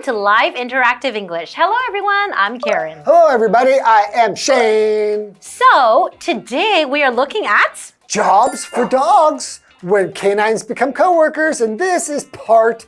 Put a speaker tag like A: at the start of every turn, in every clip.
A: to Live Interactive English. Hello everyone, I'm Karen.
B: Hello everybody, I am Shane.
A: So, today we are looking at
B: Jobs for dogs when canines become coworkers, and this is part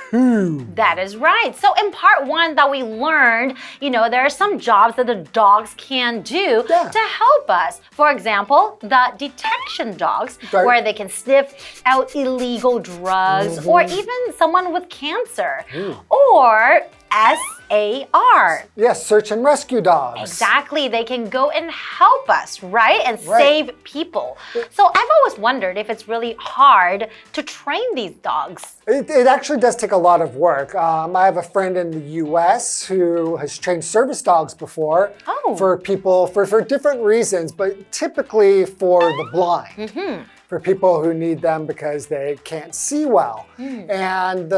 B: 2.
A: That is right. So in part 1 that we learned, there are some jobs that the dogs can do to help us. For example, the detection dogs, where they can sniff out illegal drugs, or even someone with cancer. Or SAR.
B: Yes, search and rescue dogs.
A: Exactly. They can go and help us, right? And save people. So I've always wondered if it's really hard to train these dogs.
B: It actually does take a lot of work. I have a friend in the US who has trained service dogs before for people for different reasons, but typically for the blind. For people who need them because they can't see well. And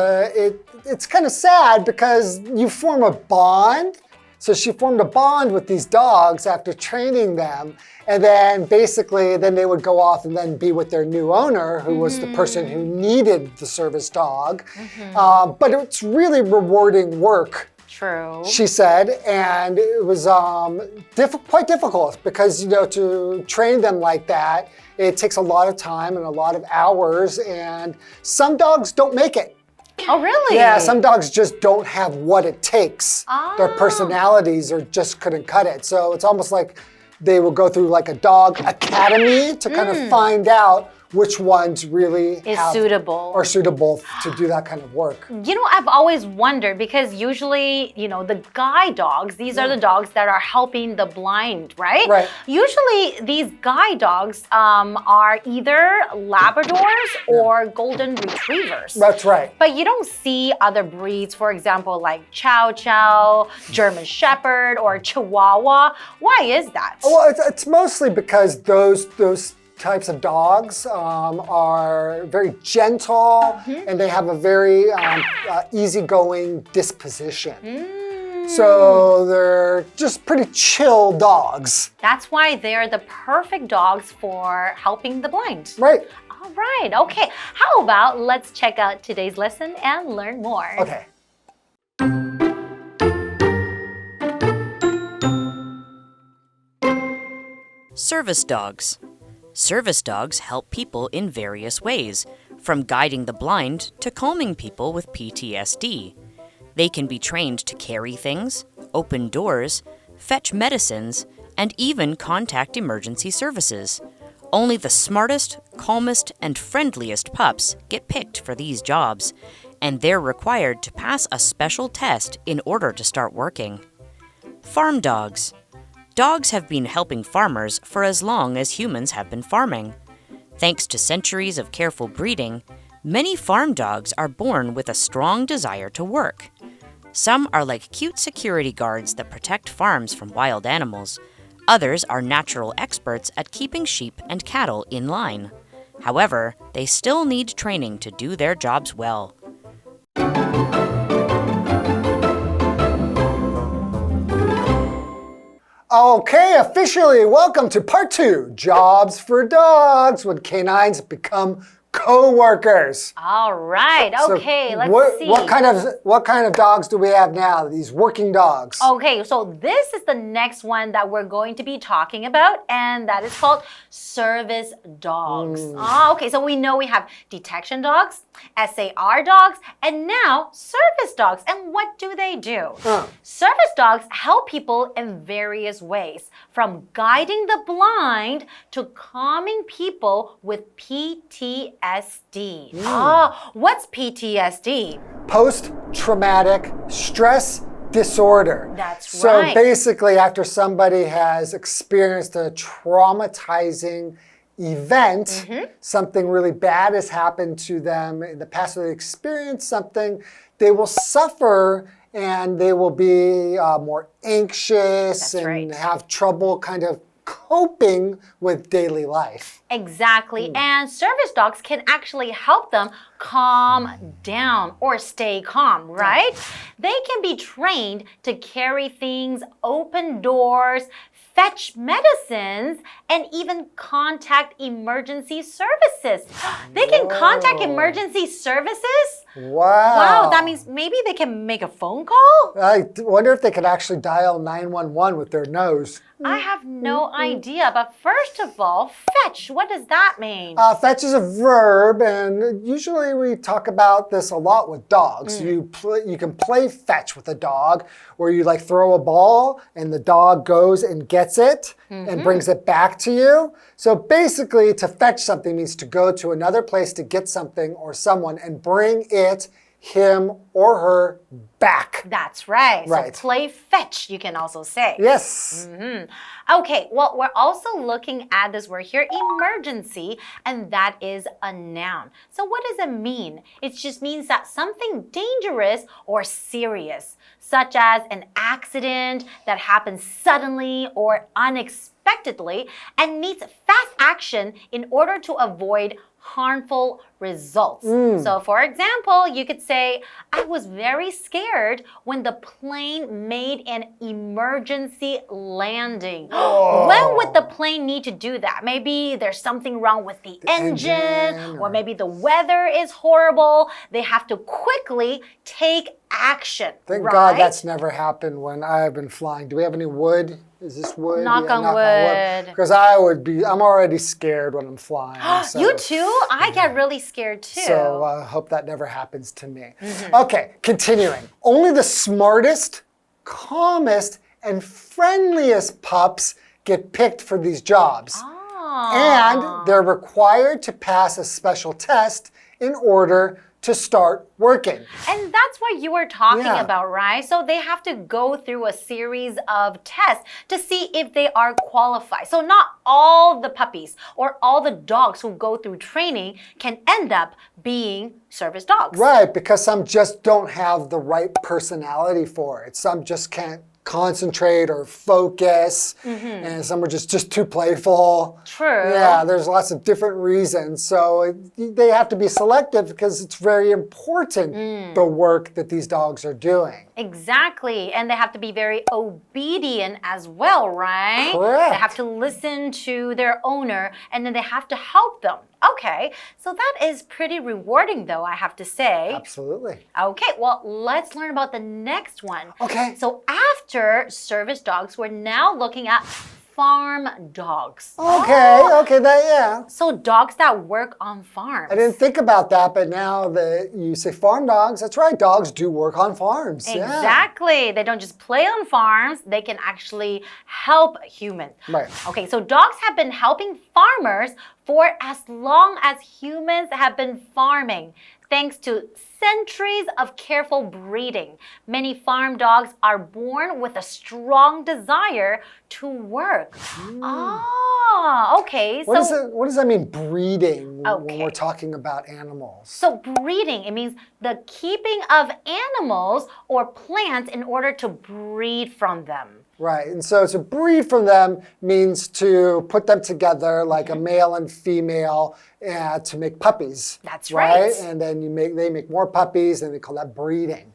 B: it's kind of sad because you form a bond. So she formed a bond with these dogs after training them. And then basically, then they would go off and then be with their new owner, who was the person who needed the service dog. But it's really rewarding work.
A: True.
B: She said, and it was quite difficult because, to train them like that, it takes a lot of time and a lot of hours, and some dogs don't make it.
A: Oh, really?
B: Yeah, some dogs just don't have what it takes. Their personalities just couldn't cut it. So it's almost like they will go through like a dog academy to kind of find out which ones really are suitable to do that kind of work.
A: I've always wondered because usually, the guide dogs, these are the dogs that are helping the blind, right?
B: Right.
A: Usually these guide dogs are either Labradors or Golden Retrievers.
B: That's right.
A: But you don't see other breeds, for example, like Chow Chow, German Shepherd, or Chihuahua. Why is that?
B: Well, it's mostly because those types of dogs are very gentle and they have a very easygoing disposition. So they're just pretty chill dogs.
A: That's why they're the perfect dogs for helping the blind.
B: Right.
A: All right, okay. How about let's check out today's lesson and learn more.
B: Okay.
C: Service dogs. Service dogs help people in various ways, from guiding the blind to calming people with PTSD. They can be trained to carry things, open doors, fetch medicines, and even contact emergency services. Only the smartest, calmest, and friendliest pups get picked for these jobs, and they're required to pass a special test in order to start working. Farm dogs. Dogs have been helping farmers for as long as humans have been farming. Thanks to centuries of careful breeding, many farm dogs are born with a strong desire to work. Some are like cute security guards that protect farms from wild animals. Others are natural experts at keeping sheep and cattle in line. However, they still need training to do their jobs well.
B: Okay, officially welcome to part 2, Jobs for Dogs when canines become coworkers.
A: All right, okay, let's see.
B: What kind of dogs do we have now, these working dogs?
A: Okay, so this is the next one that we're going to be talking about, and that is called service dogs. Okay, so we know we have detection dogs, SAR dogs, and now service dogs. And what do they do? Service dogs help people in various ways, from guiding the blind to calming people with PTSD. What's PTSD?
B: Post-traumatic stress disorder.
A: That's right.
B: So basically, after somebody has experienced a traumatizing event, something really bad has happened to them in the past, or they experienced something, they will suffer and they will be more anxious and have trouble kind of coping with daily life.
A: Exactly. And service dogs can actually help them calm down or stay calm, right? They can be trained to carry things, open doors, fetch medicines, and even contact emergency services. They can contact emergency services?
B: Wow.
A: Wow, that means maybe they can make a phone call?
B: I wonder if they could actually dial 911 with their nose.
A: I have no idea, but first of all, fetch, what does that mean?
B: Fetch is a verb, and usually we talk about this a lot with dogs. You can play fetch with a dog, where you like throw a ball and the dog goes and gets it and brings it back to you. So basically, to fetch something means to go to another place to get something or someone and bring it, him, or her back.
A: That's right.
B: Right.
A: So play fetch, you can also say.
B: Yes.
A: Okay, well, we're also looking at this word here, emergency, and that is a noun. So what does it mean? It just means that something dangerous or serious, such as an accident that happens suddenly or unexpectedly and needs fast action in order to avoid harmful results. So for example, you could say, I was very scared when the plane made an emergency landing. When would the plane need to do that? Maybe there's something wrong with the engine, or maybe the weather is horrible. They have to quickly take action.
B: Thank God that's never happened when I've been flying. Do we have any wood? Is this wood?
A: Knock on wood.
B: Because I'm already scared when I'm flying. So.
A: You too? I get really scared too.
B: So I hope that never happens to me. Okay, continuing. Only the smartest, calmest, and friendliest pups get picked for these jobs. And they're required to pass a special test in order to start working.
A: And that's what you were talking about, right? So they have to go through a series of tests to see if they are qualified. So not all the puppies or all the dogs who go through training can end up being service dogs.
B: Right, because some just don't have the right personality for it. Some just can't concentrate or focus, and some are just too playful.
A: True.
B: Yeah, there's lots of different reasons. So they have to be selective because it's very important, the work that these dogs are doing.
A: Exactly. And they have to be very obedient as well, right?
B: Correct.
A: They have to listen to their owner, and then they have to help them. Okay, so that is pretty rewarding though, I have to say.
B: Absolutely.
A: Okay, well, let's learn about the next one.
B: Okay.
A: So after service dogs, we're now looking at farm dogs.
B: Okay,
A: So dogs that work on farms.
B: I didn't think about that, but now that you say farm dogs, that's right, dogs do work on farms.
A: Exactly. They don't just play on farms, they can actually help humans.
B: Right.
A: Okay, so dogs have been helping farmers for as long as humans have been farming. Thanks to centuries of careful breeding, many farm dogs are born with a strong desire to work. Okay.
B: What does that mean, breeding, when we're talking about animals?
A: So breeding, it means the keeping of animals or plants in order to breed from them.
B: Right, and so to breed from them means to put them together like a male and female to make puppies.
A: That's right.
B: And then they make more puppies, and they call that breeding.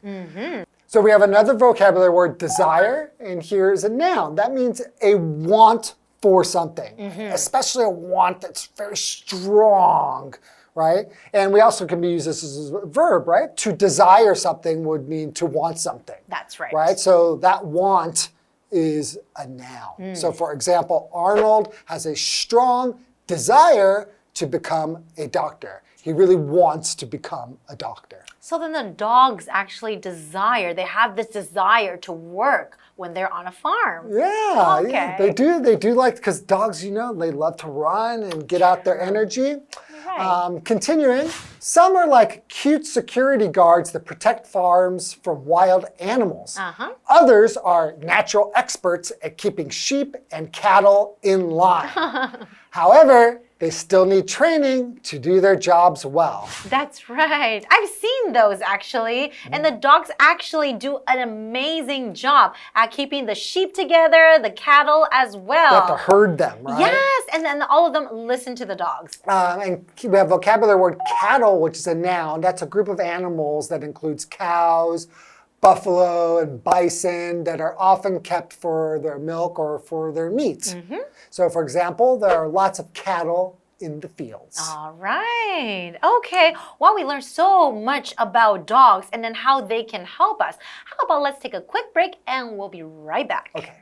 B: So we have another vocabulary word, desire, and here is a noun. That means a want for something, especially a want that's very strong. Right? And we also can use this as a verb, right? To desire something would mean to want something.
A: That's right.
B: Right? So that want is a noun. So for example, Arnold has a strong desire to become a doctor. He really wants to become a doctor.
A: So then the dogs actually they have this desire to work when they're on a farm.
B: Yeah, they do like, because dogs, they love to run and get out their energy.
A: Right.
B: Continuing, some are like cute security guards that protect farms from wild animals. Others are natural experts at keeping sheep and cattle in line. However, they still need training to do their jobs well.
A: That's right. I've seen those actually. And the dogs actually do an amazing job at keeping the sheep together, the cattle as well.
B: You have to herd them, right?
A: Yes, and then all of them listen to the dogs.
B: And we have vocabulary word cattle, which is a noun. That's a group of animals that includes cows, buffalo and bison that are often kept for their milk or for their meat. So, for example, there are lots of cattle in the fields.
A: All right. Okay. Well, we learned so much about dogs and then how they can help us. How about let's take a quick break and we'll be right back.
B: Okay.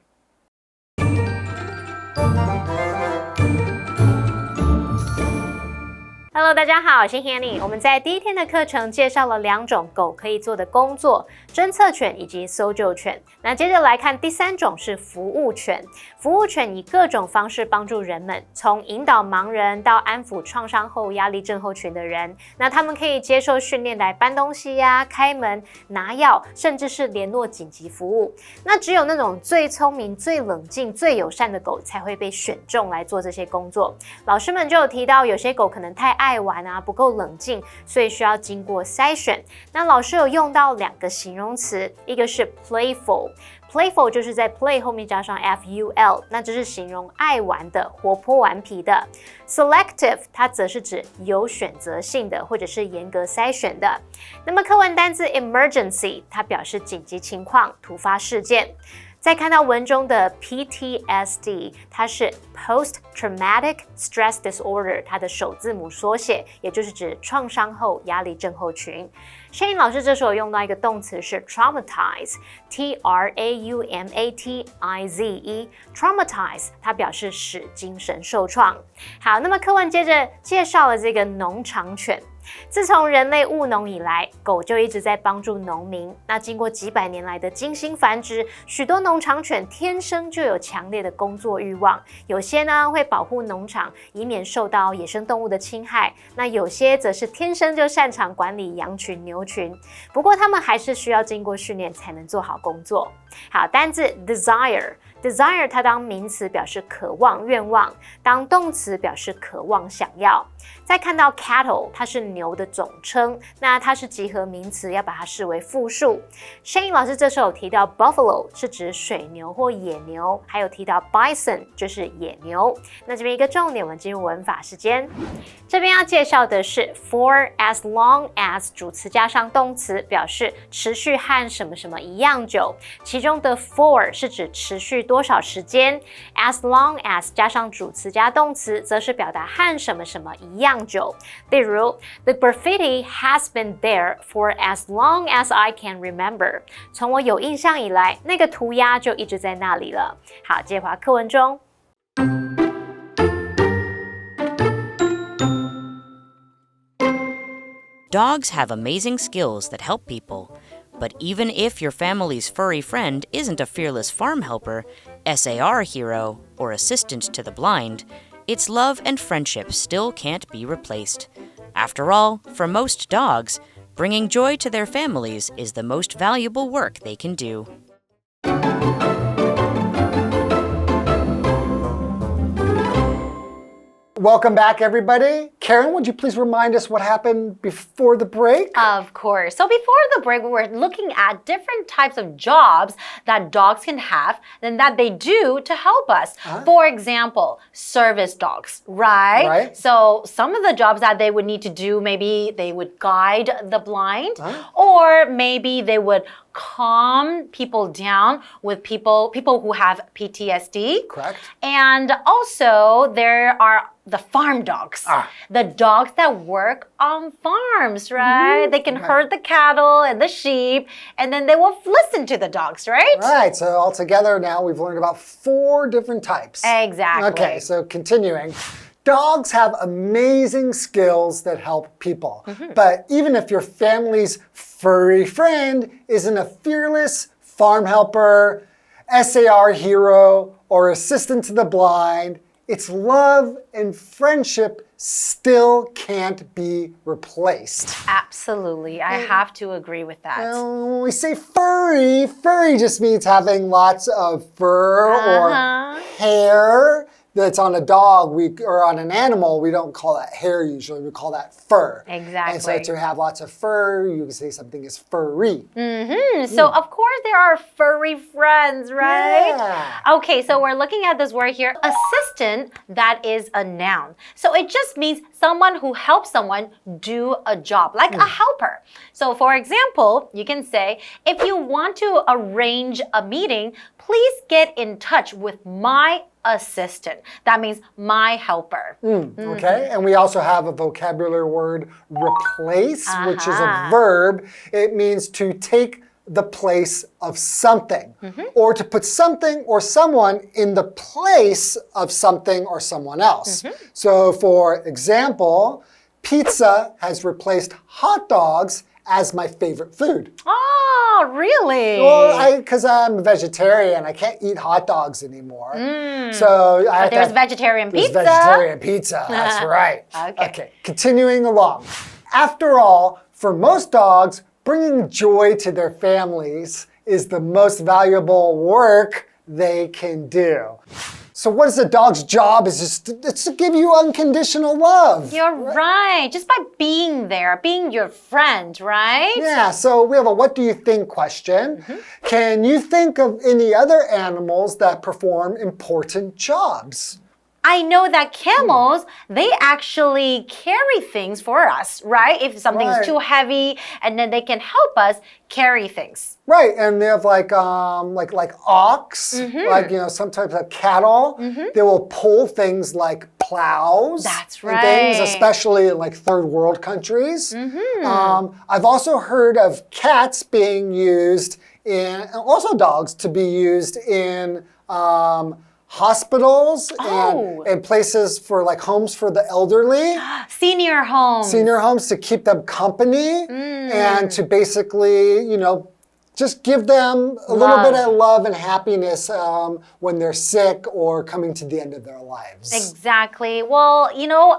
D: Hello， 大家好，我是 Hanny。我们在第一天的课程介绍了2种狗可以做的工作，侦测犬以及搜救犬。那接着来看第3种是服务犬。服务犬以各种方式帮助人们，从引导盲人到安抚创伤后压力症候群的人。那他们可以接受训练来搬东西呀、开门、拿药，甚至是联络紧急服务。那只有那种最聪明、最冷静、最友善的狗才会被选中来做这些工作。老师们就有提到，有些狗可能太爱玩啊，不够冷静，所以需要经过筛选。那老师有用到2个形容词，一个是 playful。Playful 就是在 play 后面加上 ful， 那这是形容爱玩的、活泼顽皮的。Selective 它则是指有选择性的或者是严格筛选的。那么课文单字 emergency 它表示紧急情况、突发事件。再看到文中的 PTSD， 它是 Post Traumatic Stress Disorder， 它的首字母缩写，也就是指创伤后压力症候群。Shane 老师这时候用到一个动词是 traumatize， Traumatize， 它表示使精神受创。好，那么课文接着介绍了这个农场犬。自从人类务农以来，狗就一直在帮助农民。那经过几百年来的精心繁殖，许多农场犬天生就有强烈的工作欲望。有些呢会保护农场，以免受到野生动物的侵害。那有些则是天生就擅长管理羊群、牛群。不过它们还是需要经过训练才能做好工作。好，单字 desire。Desire 它当名词表示渴望、愿望，当动词表示渴望、想要。再看到 cattle， 它是牛的总称，那它是集合名词，要把它视为复数。Shane 老师这时候有提到 buffalo 是指水牛或野牛，还有提到 bison 就是野牛。那这边一个重点，我们进入文法时间。这边要介绍的是 for as long as 主词加上动词，表示持续和什么什么一样久。其中的 for 是指持续多少时间 ，as long as 加上主词加动词，则是表达和什么什么一样久。例如 ，The graffiti has been there for as long as I can remember。从我有印象以来，那个涂鸦就一直在那里了。好，接着回到课文中。
C: Dogs have amazing skills that help people. But even if your family's furry friend isn't a fearless farm helper, SAR hero, or assistant to the blind, its love and friendship still can't be replaced. After all, for most dogs, bringing joy to their families is the most valuable work they can do.
B: Welcome back, everybody. Karen, would you please remind us what happened before the break?
A: Of course. So before the break, we were looking at different types of jobs that dogs can have and that they do to help us. For example, service dogs, right? So some of the jobs that they would need to do, maybe they would guide the blind, or maybe they would calm people down with people who have PTSD.
B: Correct.
A: And also there are the farm dogs, the dogs that work on farms, right? They can herd the cattle and the sheep, and then they will listen to the dogs, right?
B: Right, so altogether now we've learned about 4 different types.
A: Exactly.
B: Okay, so continuing. Dogs have amazing skills that help people. But even if your family's furry friend isn't a fearless farm helper, SAR hero, or assistant to the blind, its love and friendship still can't be replaced.
A: Absolutely. I have to agree with that.
B: When we say furry, furry just means having lots of fur or hair. that's on a dog or on an animal, we don't call that hair usually. We call that fur.
A: Exactly.
B: And so to have lots of fur, you can say something is furry.
A: So of course there are furry friends, right?
B: Yeah.
A: Okay, so we're looking at this word here. Assistant, that is a noun. So it just means someone who helps someone do a job, like a helper. So for example, you can say, if you want to arrange a meeting, please get in touch with my assistant. That means my helper.
B: Okay, and we also have a vocabulary word, replace, which is a verb. It means to take the place of something, or to put something or someone in the place of something or someone else. So for example, pizza has replaced hot dogs as my favorite food.
A: Oh, really?
B: Well, because I'm a vegetarian, I can't eat hot dogs anymore. So
A: there's vegetarian pizza.
B: There's vegetarian pizza, that's right. Okay, continuing along. After all, for most dogs, bringing joy to their families is the most valuable work they can do. So what is a dog's job? It's to give you unconditional love.
A: You're right. Just by being there, being your friend, right?
B: Yeah, so we have a what do you think question. Can you think of any other animals that perform important jobs?
A: I know that camels, they actually carry things for us, right? If something is too heavy, and then they can help us carry things.
B: Right, and they have like ox, like some types of cattle. They will pull things like plows.
A: That's
B: and things, especially in like third world countries. I've also heard of cats being used and also dogs to be used in hospitals and places for like homes for the elderly.
A: Senior homes.
B: Senior homes to keep them company and to basically, just give them a little bit of love and happiness when they're sick or coming to the end of their lives.
A: Exactly. Well,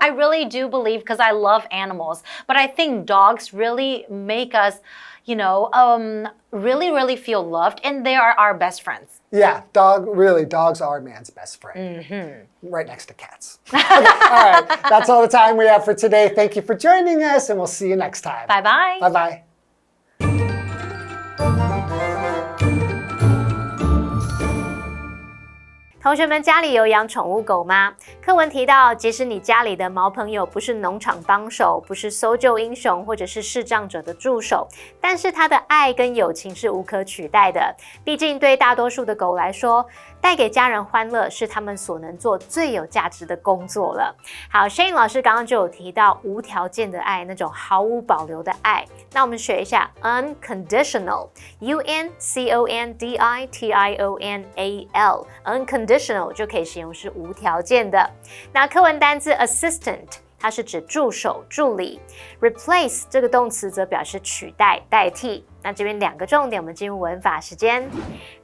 A: I really do believe, because I love animals, but I think dogs really make us, really, really feel loved, and they are our best friends.
B: Yeah, dogs are man's best friend. Right next to cats. Okay, all right, that's all the time we have for today. Thank you for joining us, and we'll see you next time.
A: Bye-bye.
B: Bye-bye.
D: 同学们家里有养宠物狗吗？课文提到，即使你家里的毛朋友不是农场帮手，不是搜救英雄，或者是视障者的助手，但是他的爱跟友情是无可取代的。毕竟对大多数的狗来说，带给家人欢乐是他们所能做最有价值的工作了。好 ，Shane 老师刚刚就有提到无条件的爱，那种毫无保留的爱。那我们学一下 unconditional，unconditional，unconditional 就可以形容是无条件的。那课文单字 assistant， 它是指助手、助理。replace 这个动词则表示取代、代替。那这边两个重点，我们进入文法时间。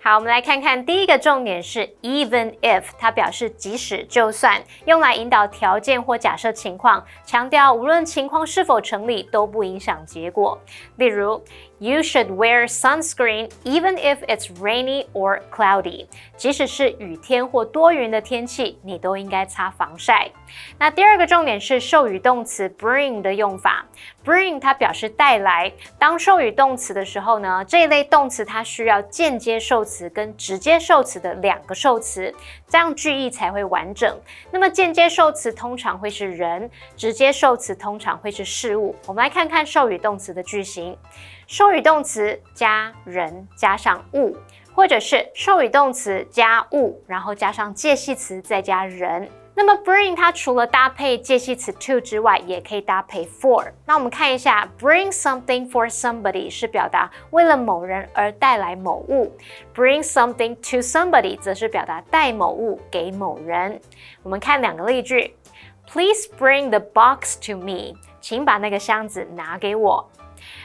D: 好，我们来看看第一个重点是 even if， 它表示即使、就算，用来引导条件或假设情况，强调无论情况是否成立都不影响结果。例如 You should wear sunscreen even if it's rainy or cloudy。即使是雨天或多云的天气，你都应该擦防晒。那第二个重点是授予动词 bring 的用法。Bring 它表示带来，当授予动词的时候呢，这一类动词它需要间接受词跟直接受词的两个受词，这样句意才会完整。那么间接受词通常会是人，直接受词通常会是事物。我们来看看授予动词的句型。授予动词加人加上物，或者是授予动词加物，然后加上介系词再加人。那么 bring 它除了搭配介系词 to 之外，也可以搭配 for。那我们看一下 bring something for somebody 是表达为了某人而带来某物， bring something to somebody 则是表达带某物给某人。我们看两个例句 Please bring the box to me 请把那个箱子拿给我。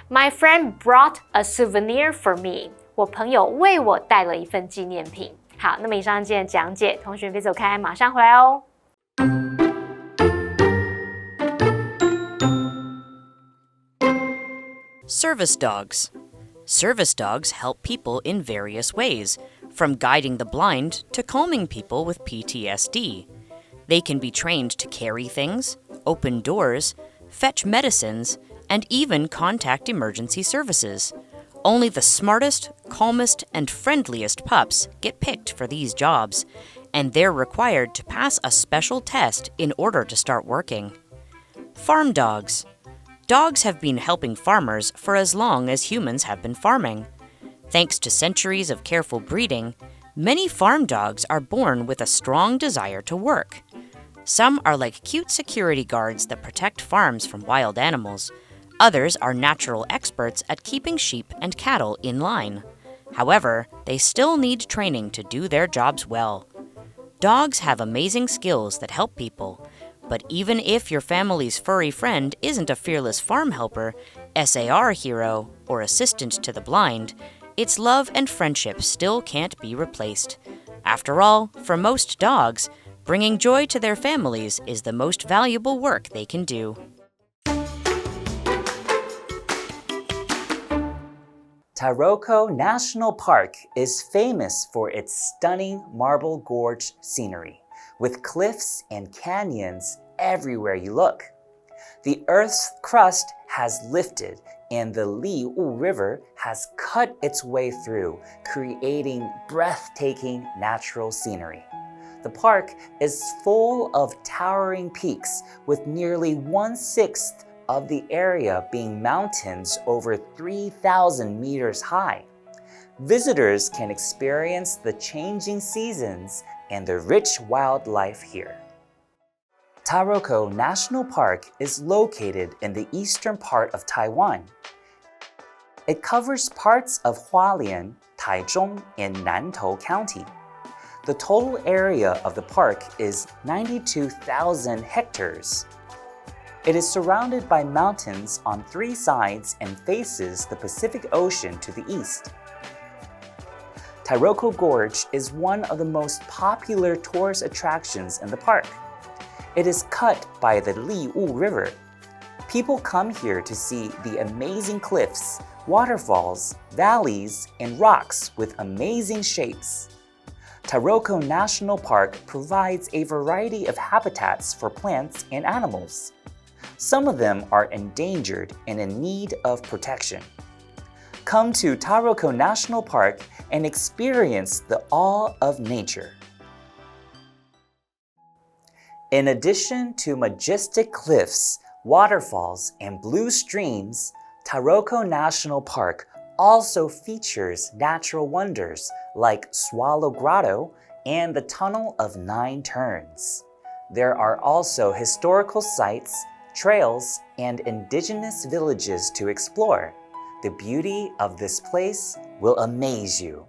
D: My friend brought a souvenir for me 我朋友为我带了一份纪念品。好，那么以上今天的讲解，同学别走开，马上回来哦。
C: Service dogs. Service dogs help people in various ways, from guiding the blind to calming people with PTSD. They can be trained to carry things, open doors, fetch medicines, and even contact emergency services. Only the smartest, calmest, and friendliest pups get picked for these jobs, and they're required to pass a special test in order to start working. Farm dogs. Dogs have been helping farmers for as long as humans have been farming. Thanks to centuries of careful breeding, many farm dogs are born with a strong desire to work. Some are like cute security guards that protect farms from wild animals. Others are natural experts at keeping sheep and cattle in line. However, they still need training to do their jobs well. Dogs have amazing skills that help people, but even if your family's furry friend isn't a fearless farm helper, SAR hero, or assistant to the blind, its love and friendship still can't be replaced. After all, for most dogs, bringing joy to their families is the most valuable work they can do.
E: Taroko National Park is famous for its stunning marble gorge scenery, with cliffs and canyons everywhere you look. The Earth's crust has lifted, and the Liu River has cut its way through, creating breathtaking natural scenery. The park is full of towering peaks, with nearly 1/6 of the area being mountains over 3,000 meters high. Visitors can experience the changing seasons and the rich wildlife here. Taroko National Park is located in the eastern part of Taiwan. It covers parts of Hualien, Taichung, and Nantou County. The total area of the park is 92,000 hectares. It is surrounded by mountains on 3 sides and faces the Pacific Ocean to the east. Taroko Gorge is one of the most popular tourist attractions in the park. It is cut by the Liu River. People come here to see the amazing cliffs, waterfalls, valleys, and rocks with amazing shapes. Taroko National Park provides a variety of habitats for plants and animals. Some of them are endangered and in need of protection. Come to Taroko National Park and experience the awe of nature. In addition to majestic cliffs, waterfalls, and blue streams, Taroko National Park also features natural wonders like Swallow Grotto and the Tunnel of 9 Turns. There are also historical sites, trails, and indigenous villages to explore. The beauty of this place will amaze you.